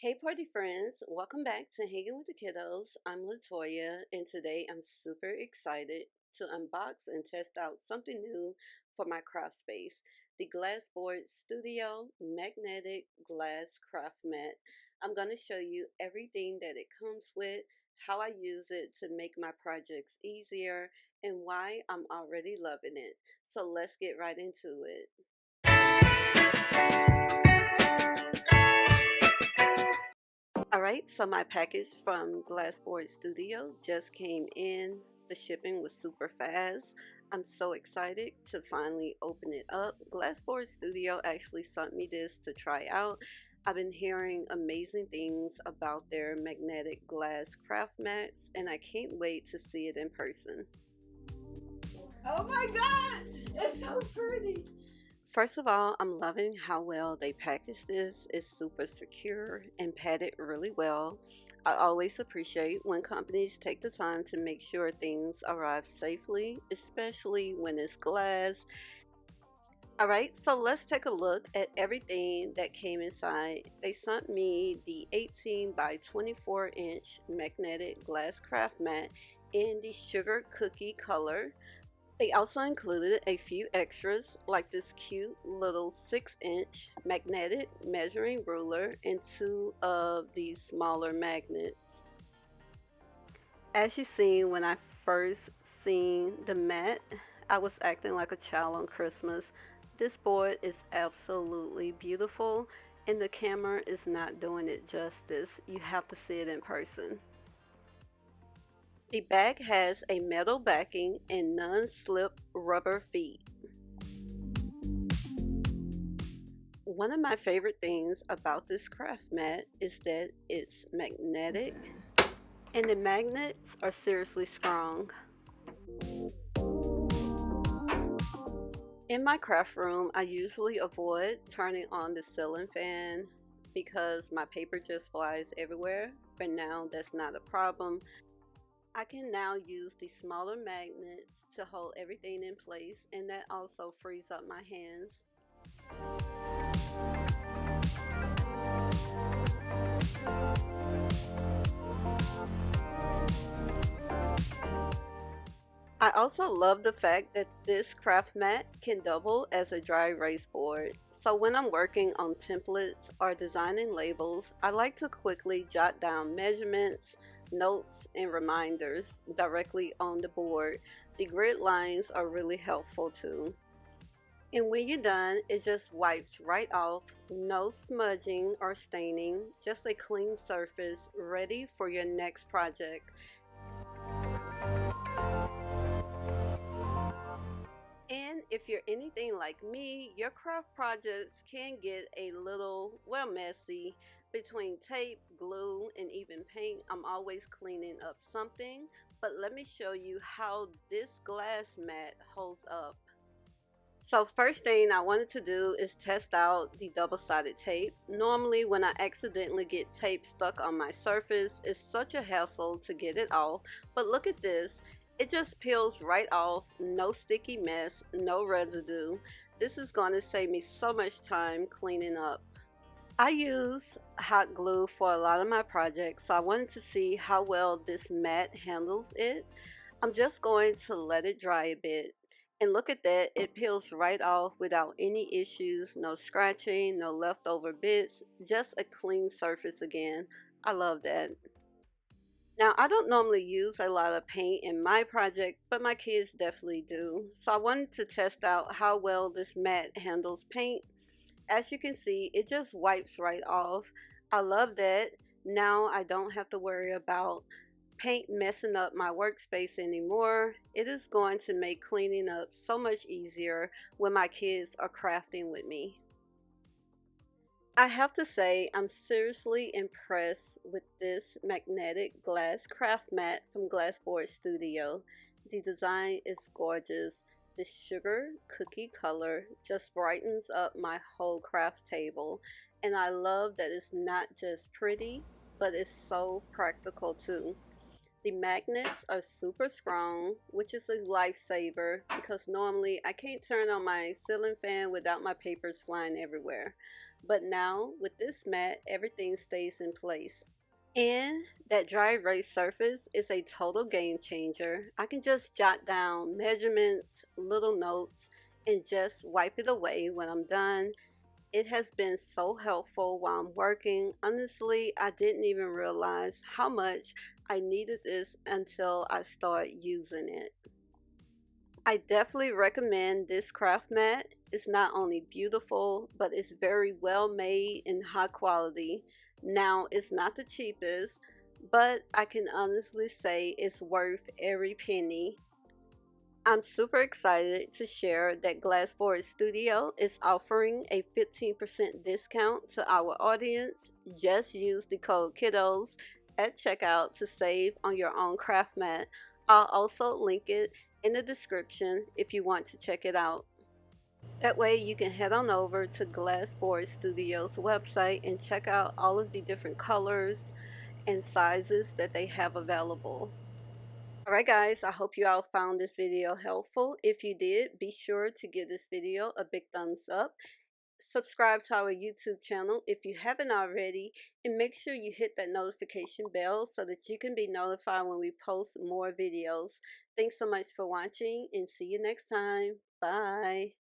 Hey, party friends, welcome back to Hanging with the Kiddos. I'm Latoya, and today I'm super excited to unbox and test out something new for my craft space, the Glassboard Studio Magnetic Glass Craft Mat. I'm going to show you everything that it comes with, how I use it to make my projects easier, and why I'm already loving it. So let's get right into it. All right, so my package from Glassboard Studio just came in. The shipping was super fast. I'm so excited to finally open it up. Glassboard Studio actually sent me this to try out. I've been hearing amazing things about their magnetic glass craft mats, and I can't wait to see it in person. Oh my god! It's so pretty! First of all, I'm loving how well they package this. It's super secure and padded really well. I always appreciate when companies take the time to make sure things arrive safely, especially when it's glass. All right, so let's take a look at everything that came inside. They sent me the 18 by 24 inch magnetic glass craft mat in the sugar cookie color. They also included a few extras like this cute little 6-inch magnetic measuring ruler and two of these smaller magnets. As you seen when I first seen the mat, I was acting like a child on Christmas. This board is absolutely beautiful and the camera is not doing it justice. You have to see it in person. The bag has a metal backing and non-slip rubber feet. One of my favorite things about this craft mat is that it's magnetic and the magnets are seriously strong. In my craft room, I usually avoid turning on the ceiling fan because my paper just flies everywhere, but now that's not a problem. I can now use the smaller magnets to hold everything in place, and that also frees up my hands. I also love the fact that this craft mat can double as a dry erase board. So when I'm working on templates or designing labels, I like to quickly jot down measurements, notes, and reminders directly on the board. The grid lines are really helpful too. And when you're done, it just wipes right off, no smudging or staining, just a clean surface ready for your next project. And if you're anything like me, your craft projects can get a little, well, messy. Between tape, glue, and even paint, I'm always cleaning up something. But let me show you how this glass mat holds up. So first thing I wanted to do is test out the double-sided tape. Normally when I accidentally get tape stuck on my surface, it's such a hassle to get it off. But look at this. It just peels right off, no sticky mess, no residue. This is going to save me so much time cleaning up. I use hot glue for a lot of my projects, so I wanted to see how well this mat handles it. I'm just going to let it dry a bit. And look at that, it peels right off without any issues, no scratching, no leftover bits, just a clean surface again. I love that. Now, I don't normally use a lot of paint in my project, but my kids definitely do. So I wanted to test out how well this mat handles paint. As you can see, it just wipes right off. I love that. Now I don't have to worry about paint messing up my workspace anymore. It is going to make cleaning up so much easier when my kids are crafting with me. I have to say, I'm seriously impressed with this magnetic glass craft mat from Glassboard Studio. The design is gorgeous. The sugar cookie color just brightens up my whole craft table. And I love that it's not just pretty, but it's so practical too. The magnets are super strong, which is a lifesaver because normally I can't turn on my ceiling fan without my papers flying everywhere. but now with this mat, everything stays in place. And that dry erase surface is a total game changer. I can just jot down measurements, little notes, and just wipe it away when I'm done. It has been so helpful while I'm working. Honestly, I didn't even realize how much I needed this until I started using it. I definitely recommend this craft mat. It's not only beautiful, but it's very well made and high quality. Now, it's not the cheapest, but I can honestly say it's worth every penny. I'm super excited to share that Glassboard Studio is offering a 15% discount to our audience. Just use the code Kiddos at checkout to save on your own craft mat. I'll also link it in the description if you want to check it out. That way, you can head on over to Glassboard Studio's website and check out all of the different colors and sizes that they have available. All right, guys, I hope you all found this video helpful. If you did, be sure to give this video a big thumbs up. Subscribe to our YouTube channel if you haven't already, and make sure you hit that notification bell so that you can be notified when we post more videos. Thanks so much for watching, and see you next time. Bye.